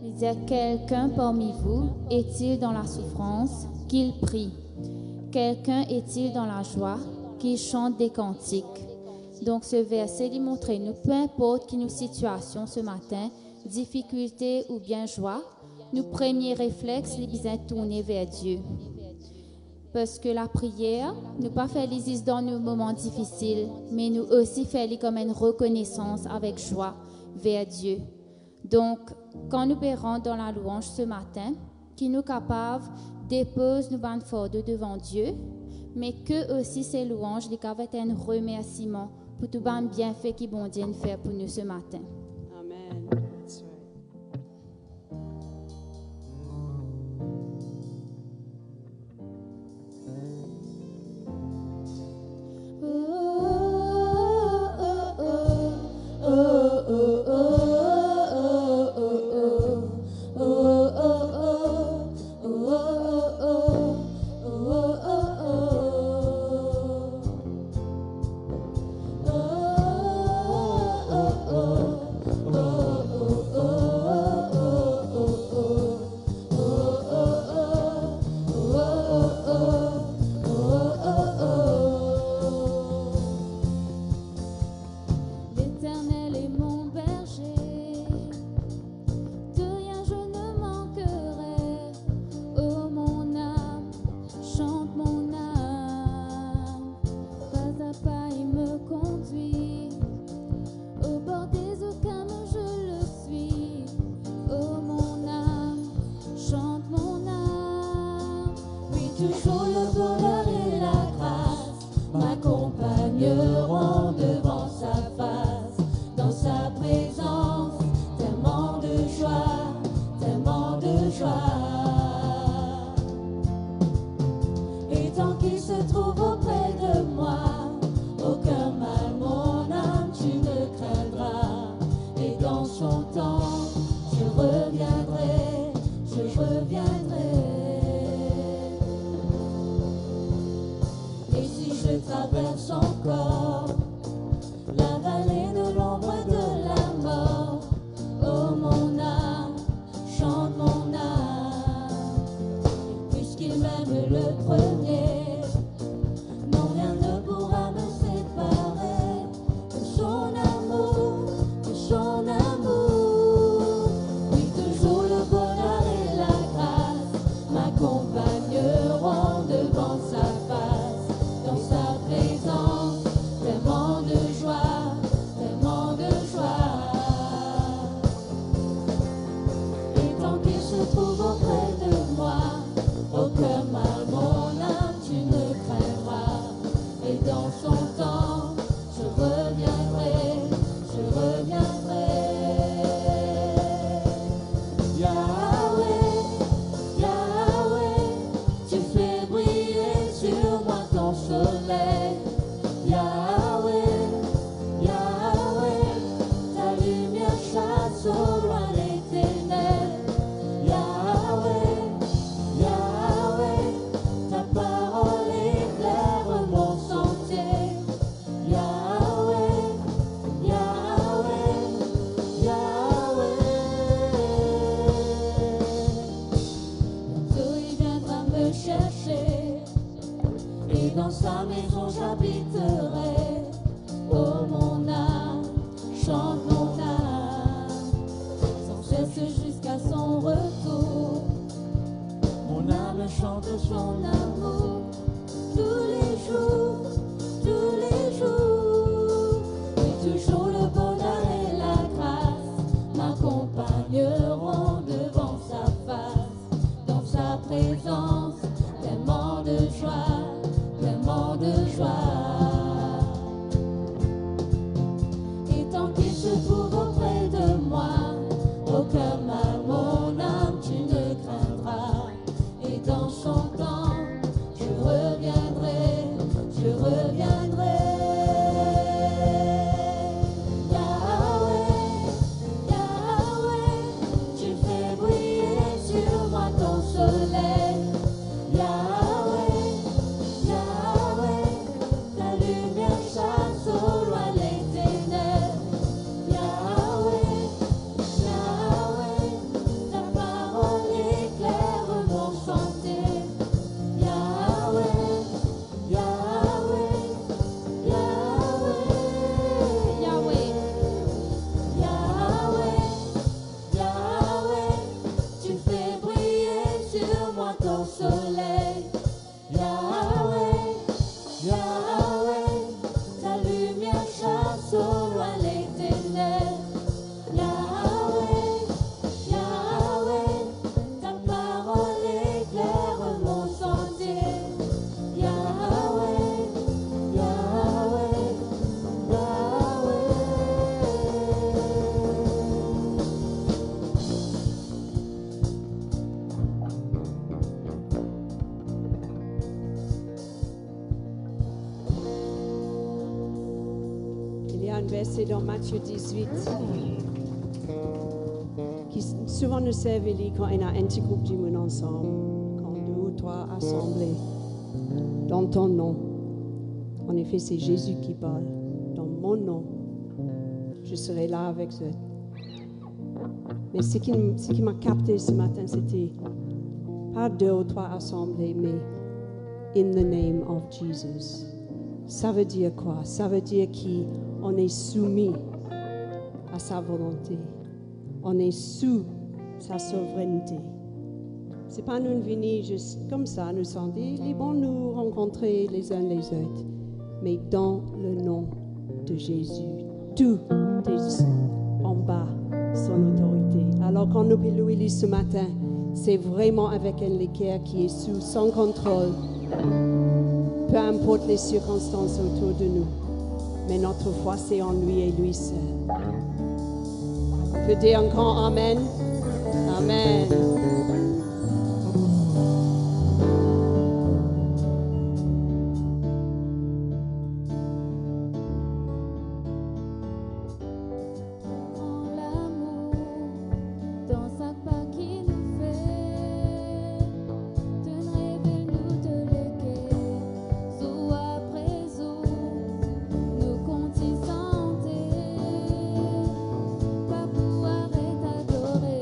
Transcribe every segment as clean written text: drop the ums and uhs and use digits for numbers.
Il dit, quelqu'un parmi vous est-il dans la souffrance, qu'il prie? Quelqu'un est-il dans la joie, qu'il chante des cantiques? Donc ce verset lui montrait, nous, peu importe qui nos situations ce matin, difficulté ou bien joie, nos premiers réflexes, les besoin tourner vers Dieu. Parce que la prière, nous pas faire les dans nos moments difficiles, mais nous aussi faire les comme une reconnaissance avec joie vers Dieu. Donc, quand nous pérons dans la louange ce matin, qui nous capable dépose nos bandes fortes devant Dieu, mais que aussi ces louanges, les capables un remerciement pour tout le bienfait qui bon Dieu fait pour nous ce matin. Amen. That's right. L'Éternel est mon berger, de rien je ne manquerai. Oh mon âme, chante mon âme, pas à pas il me conduit, au bord des eaux calmes je le suis. Oh mon âme, chante mon âme, oui toujours le bonheur et la grâce m'accompagneront devant sa face. Dans sa présence, tellement de joie, tellement de joie. Et tant qu'il se trouve auprès de moi, aucun mal, mon âme, tu ne craindras. Et dans son temps, je reviendrai, je reviendrai. Et si je traverse encore la vallée de l'ombre de la mort, oh mon âme, chante mon âme, puisqu'il m'aime le premier, non rien ne pourra me séparer de son amour, de son amour. Oui, toujours le bonheur et la grâce m'accompagneront devant sa face. Dans sa présence, tellement de joie, tellement de joie. Et tant qu'il se trouve auprès de moi, aucun mal, mon âme, tu ne craindras. Et dans son temps, je reviendrai, je reviendrai. Yahweh, Yahweh, tu fais briller sur moi ton soleil. Yahweh, Yahweh, ta lumière chasse au loin les ténèbres. Yahweh, Yahweh, ta parole éclaire mon sentier. Yahweh, Yahweh, Yahweh. Bientôt il viendra me chercher, et dans sa maison j'habiterai. Oh mon âme, chante mon âme, sans cesse jusqu'à son retour. Mon âme chante son amour tous les jours, tous les jours. Et toujours le bonheur et la grâce m'accompagneront devant sa face. Dans sa présence, tellement de joie, tellement de joie. Et tant qu'il se trouve auprès de moi, aucun mal, mon âme, tu ne craindras. Et dans son temps, je reviendrai, je reviendrai. Yahweh, Yahweh, tu fais briller sur moi ton soleil. Yahweh, Yahweh, ta lumière chasse au loin les ténèbres. Yahweh, Yahweh, verset dans Matthieu 18 qui souvent nous servent quand il y a un petit groupe du monde ensemble, quand 2 ou 3 assemblés dans ton nom. En effet, c'est Jésus qui parle. Dans mon nom, je serai là avec eux. Mais ce qui m'a capté ce matin, c'était pas 2 ou 3 assemblés, mais in the name of Jesus. Ça veut dire quoi? Ça veut dire qu'on est soumis à sa volonté. On est sous sa souveraineté. C'est pas nous venir juste comme ça, nous sentir libres, nous rencontrer les uns les autres, mais dans le nom de Jésus. Tout est en bas, son autorité. Alors quand nous pouvons louer ce matin, c'est vraiment avec un équerre qui est sous son contrôle. Peu importe les circonstances autour de nous, mais notre foi c'est en lui et lui seul. On peut dire un grand Amen. Amen. Pas pouvoir est adoré.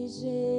Jésus.